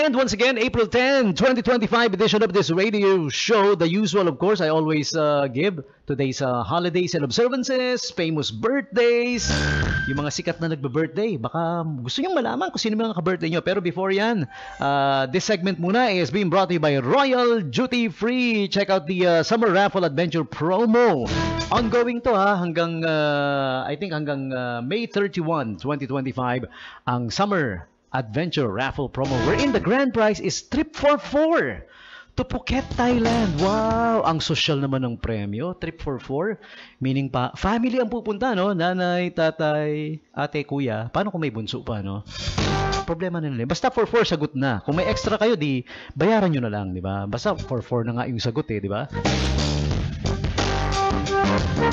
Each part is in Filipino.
And once again, April 10, 2025 edition of this radio show. The usual, of course, I always give today's holidays and observances, famous birthdays, yung mga sikat na nagbe-birthday. Baka gusto nyo malaman kung sino mga ka-birthday nyo. Pero before yan, this segment muna is being brought to you by Royal Duty Free. Check out the Summer Raffle Adventure promo. Ongoing to hanggang, I think hanggang May 31, 2025, ang Summer Adventure Raffle promo wherein the grand prize is trip for 4 to Phuket, Thailand. Wow! Ang social naman ng premyo. Trip for 4. Meaning pa, family ang pupunta, no? Nanay, tatay, ate, kuya. Paano kung may bunso pa, no? Problema na nila. Basta for 4, sagot na. Kung may extra kayo, di bayaran nyo na lang, di ba? Basta for 4 na nga yung sagot, di ba?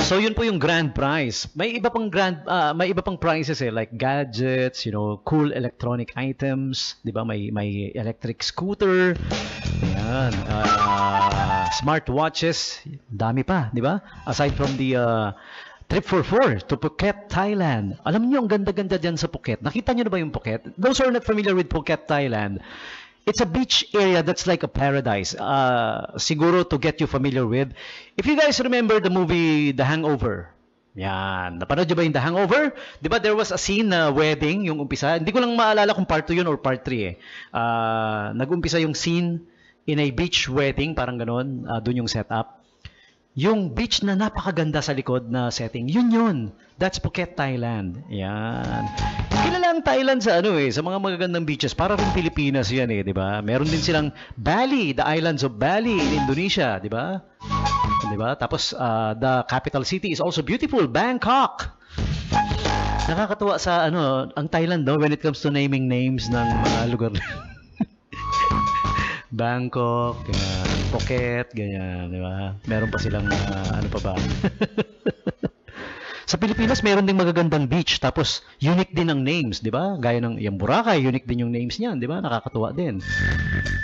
So yun po yung grand prize. May iba pang prizes like gadgets, cool electronic items, 'di ba? May electric scooter. Ayan, smart watches, dami pa, 'di ba? Aside from the trip for 4 to Phuket, Thailand. Alam niyo ang ganda-ganda diyan sa Phuket. Nakita niyo na ba yung Phuket? Those who are not familiar with Phuket, Thailand, it's a beach area that's like a paradise. Siguro to get you familiar with. If you guys remember the movie The Hangover. Yan. Napanood niyo ba yung The Hangover? Di ba there was a scene na wedding, yung umpisa. Hindi ko lang maalala kung part 2 yun or part 3 eh. Nag-umpisa yung scene in a beach wedding, parang ganon. Doon yung setup. Yung beach na napakaganda sa likod na setting, yun. That's Phuket, Thailand. Yan. Kilala ang Thailand sa sa mga magagandang beaches. Para rin Pilipinas yan di ba? Meron din silang Bali, the islands of Bali in Indonesia, di ba? Di ba? Tapos the capital city is also beautiful, Bangkok. Nakakatuwa sa ang Thailand when it comes to naming names ng mga lugar. Bangkok, Phuket, ganyan, di ba? Meron pa silang, ano pa ba? Sa Pilipinas, meron ding magagandang beach, tapos unique din ang names, di ba? Gaya ng yung Boracay, unique din yung names niyan, di ba? Nakakatuwa din.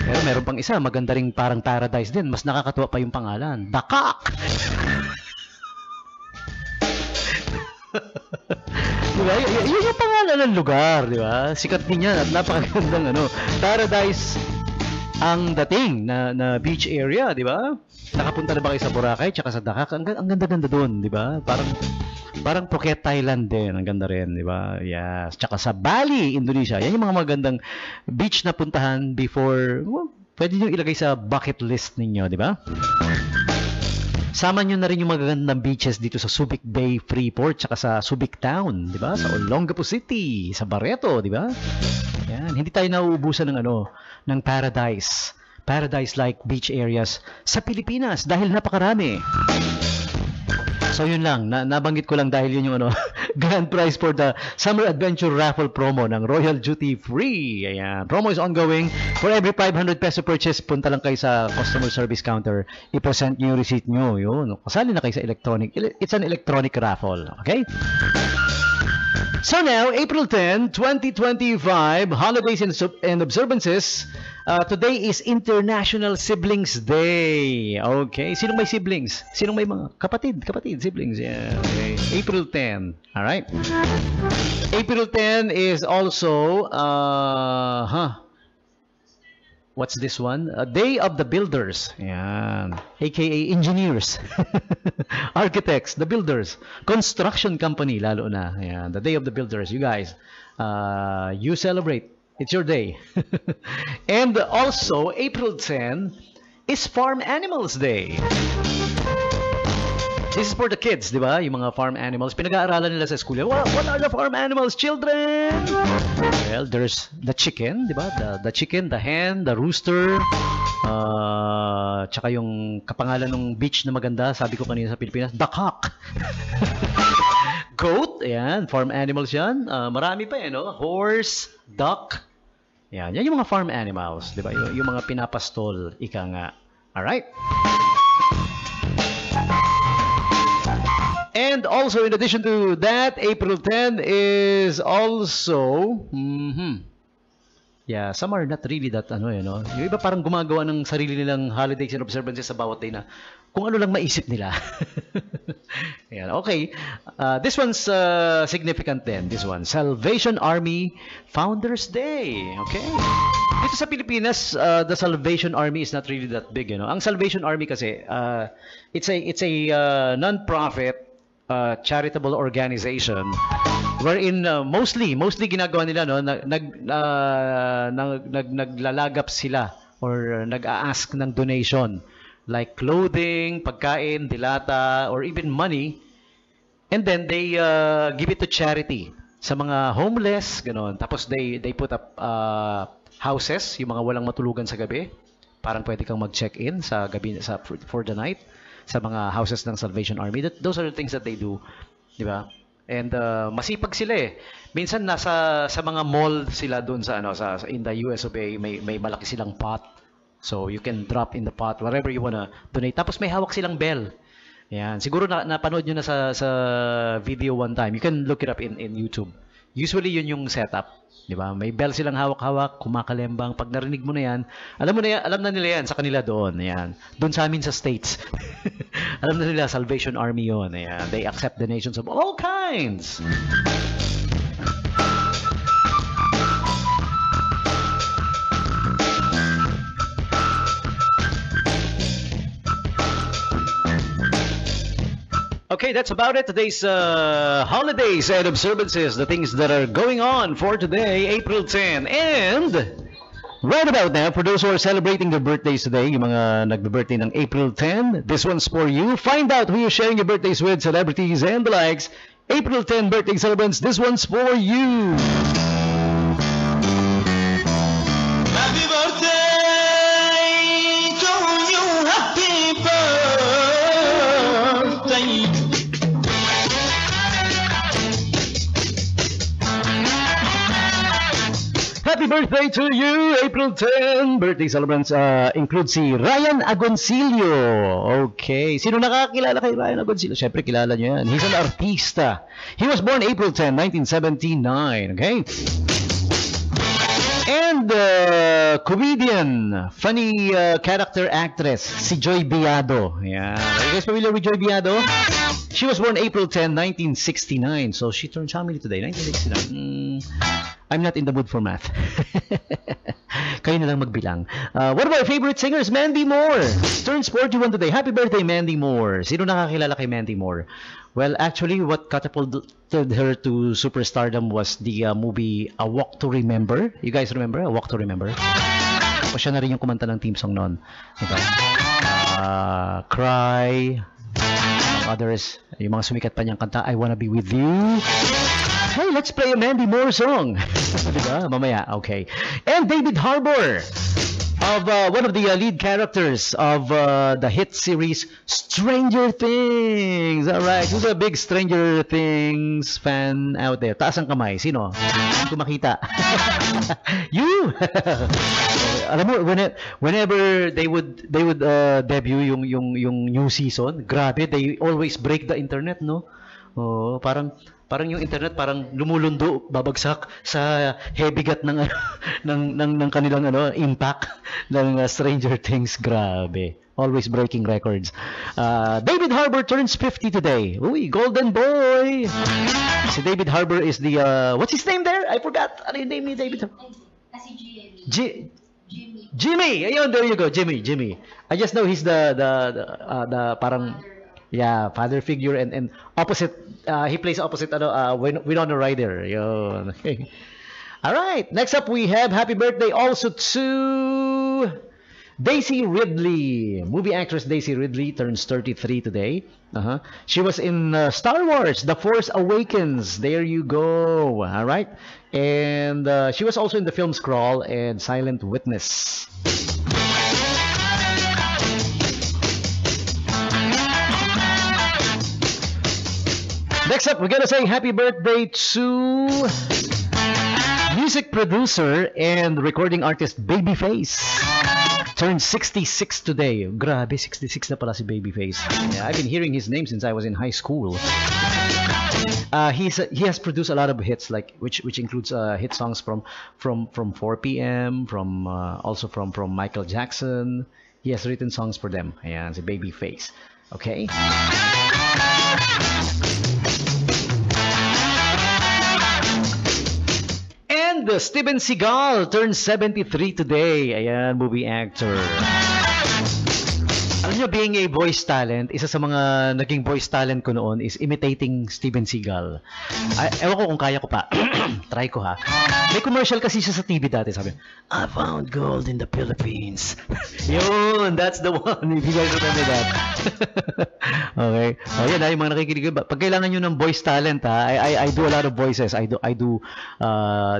Pero meron pang isa, maganda ring parang paradise din, mas nakakatuwa pa yung pangalan. Dakak! Diba? Yun yung pangalan ng lugar, di ba? Sikat din yan at napakagandang paradise ang dating na beach area, di ba? Nakapunta na ba kayo sa Boracay tsaka sa Dakak? Ang ganda-ganda doon, di ba? Parang Phuket, Thailand din. Ang ganda rin, di ba? Yes. Tsaka sa Bali, Indonesia. Yan yung mga magandang beach na puntahan before, pwede nyo ilagay sa bucket list ninyo, di ba? Sama nyo na rin yung magagandang beaches dito sa Subic Bay, Freeport, tsaka sa Subic Town, di ba? Sa Olongapo City, sa Barreto, di ba? Yan, hindi tayo nauubusan ng paradise-like beach areas sa Pilipinas dahil napakarami. So yun lang, nabanggit ko lang dahil yun yung grand prize for the Summer Adventure Raffle promo ng Royal Duty Free. Ayan, promo is ongoing. For every 500 peso purchase, punta lang kayo sa customer service counter, i-present nyo yung receipt nyo. Yun, kasali na kayo sa electronic. It's an electronic raffle, okay? So now, April 10, 2025, holidays and observances. Today is International Siblings Day. Okay, sinong may siblings? Sinong may mga kapatid, siblings? Yeah, okay. April 10. All right. April 10 is also what's this one? Day of the Builders. Yan. AKA engineers. Architects, the builders. Construction company, lalo na. Yan. The Day of the Builders. You guys, you celebrate. It's your day. And also, April 10 is Farm Animals Day. This is for the kids, di ba? Yung mga farm animals. Pinag-aaralan nila sa school. What are the farm animals, children? Well, there's the chicken, di ba? The chicken, the hen, the rooster. Tsaka yung kapangalan ng beach na maganda, sabi ko kanina sa Pilipinas, Dakak. Goat, ayan, farm animals yan. Marami pa horse, duck. Yan yung mga farm animals, di ba? Yung mga pinapastol, ika nga. Alright? And also, in addition to that, April 10 is also Yeah, some are not really that ano eh, no? Yung iba parang gumagawa ng sarili nilang holidays and observances sa bawat day na kung ano lang maisip nila. Yan, okay. This one's significant din. This one, Salvation Army Founders Day. Okay. Dito sa Pilipinas, the Salvation Army is not really that big, you know. Ang Salvation Army kasi, it's a non-profit charitable organization wherein mostly ginagawa nila no naglalagap sila or nag-a-ask ng donation like clothing, pagkain, dilata or even money, and then they give it to charity sa mga homeless ganon. Tapos they put up houses, yung mga walang matulugan sa gabi, parang pwede kang mag-check-in sa gabi for the night sa mga houses ng Salvation Army. Those are the things that they do, di ba? And masipag sila eh. Minsan sa mga mall sila doon sa in the US of A, may malaki silang pot. So you can drop in the pot whatever you wanna donate. Tapos may hawak silang bell. Yan, siguro napanood niyo na sa video one time. You can look it up in YouTube. Usually yun yung setup, di ba? May bell silang hawak-hawak, kumakalembang. Pag narinig mo na yan, alam na nila yan sa kanila doon. Ayan. Doon sa amin sa States. Alam na nila, Salvation Army yun. Ayan. They accept donations of all kinds. Okay, that's about it. Today's holidays and observances, the things that are going on for today, April 10. And right about now, for those who are celebrating their birthdays today, yung mga nagbe-birthday ng April 10, this one's for you. Find out who you're sharing your birthdays with, celebrities and the likes. April 10 birthday celebrants, this one's for you. Happy birthday to you, happy birthday. Happy birthday to you, April 10. Birthday celebrants include si Ryan Agoncillo. Okay. Sino nakakilala kay Ryan Agoncillo? Siyempre, kilala nyo yan. He's an artista. He was born April 10, 1979. Okay? And comedian, funny character actress, si Joy Biado. Yeah. Are you guys familiar with Joy Biado? She was born April 10, 1969. So she turned how many today? 1969. I'm not in the mood for math. Kayo na lang magbilang. One of our favorite singers, Mandy Moore. Turns 41 today. Happy birthday, Mandy Moore. Sino nakakilala kay Mandy Moore? Well, actually, what catapulted her to superstardom was the movie A Walk to Remember. You guys remember? A Walk to Remember? O siya na rin yung kumanta ng theme song noon. Diba? Cry. Others, yung mga sumikat pa niyang kanta, I Wanna Be With You. Hey, let's play a Mandy Moore song. Diba? Mamaya, okay. And David Harbour, of one of the lead characters of the hit series Stranger Things. Alright, who's a big Stranger Things fan out there? Taas ang kamay. Sino? Hindi ko makita. You! Alam mo, whenever they would debut yung new season, grabe, they always break the internet, no? Oh, parang yung internet parang lumulundo, babagsak sa heavy gut ng kanilang impact ng Stranger Things. Grabe. Always breaking records. David Harbour turns 50 today. Uy, golden boy. Si David Harbour is the what's his name there? I forgot. Ano yung name ni David? Jimmy. Ayun, there you go. Jimmy. I just know he's the parang father figure and opposite. He plays opposite Winona Ryder. Yun. All right. Next up we have happy birthday also to Daisy Ridley. Movie actress Daisy Ridley turns 33 today. She was in Star Wars The Force Awakens. There you go. All right. And she was also in the film Scroll and Silent Witness. Next up, we're gonna say happy birthday to music producer and recording artist Babyface. turned 66 today. Grabe, 66 na pala si Babyface. Yeah, I've been hearing his name since I was in high school. He has produced a lot of hits, like which includes hit songs from 4 p.m. Also from Michael Jackson. He has written songs for them. Ayan, si Babyface. Okay. And Steven Seagal turned 73 today. Ayan, movie actor. Alam nyo, being a voice talent, isa sa mga naging voice talent ko noon is imitating Steven Seagal. Ewan ko kung kaya ko pa. Try ko ha. May commercial kasi siya sa TV dati. Sabi, I found gold in the Philippines. Yun, that's the one. If you guys remember that. Okay. O yan, yung mga nakikinig. Pag kailangan nyo ng voice talent ha, I do a lot of voices. I do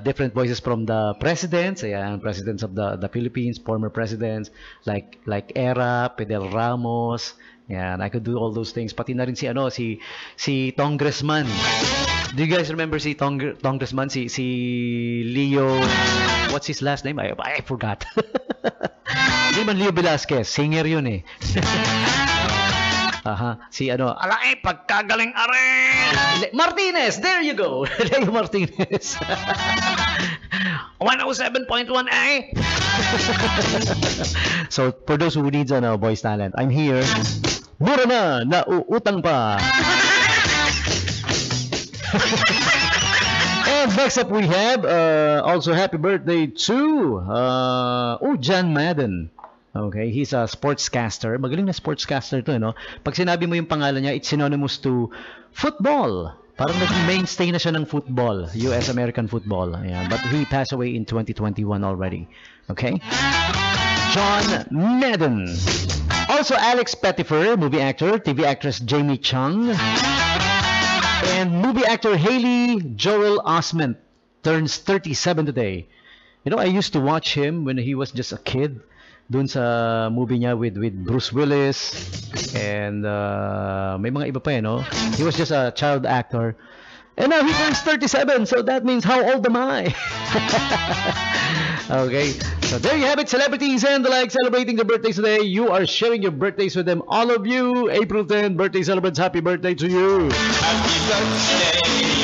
different voices from the presidents. Ayan, presidents of the Philippines, former presidents, like Era, Fidel Ramos. Yan, I could do all those things. Pati na rin si Congressman. Do you guys remember si Congressman? Si Leo, what's his last name? I forgot. Hindi man Leo Velasquez, singer yun eh. Si alay, pagkagaling are. Martinez, there you go. Leo Martinez. 107.1A. So, for those who needs voice talent, I'm here. Mura na, nauutang pa. And next up we have also happy birthday to John Madden. Okay, he's a sportscaster. Magaling na sportscaster to, no? Pag sinabi mo yung pangalan niya, it's synonymous to football. Parang naging mainstay na siya ng football, US American football. Ayan. But he passed away in 2021 already. Okay? John Madden. Also Alex Pettyfer, movie actor, TV actress Jamie Chung. And movie actor Haley Joel Osment turns 37 today. You know, I used to watch him when he was just a kid. Doon sa movie niya with Bruce Willis and may mga iba pa no? He was just a child actor. And now he turns 37, so that means how old am I? Okay, so there you have it, celebrities and the like celebrating their birthdays today. You are sharing your birthdays with them, all of you. April 10, birthday celebrants, happy birthday to you. Happy birthday.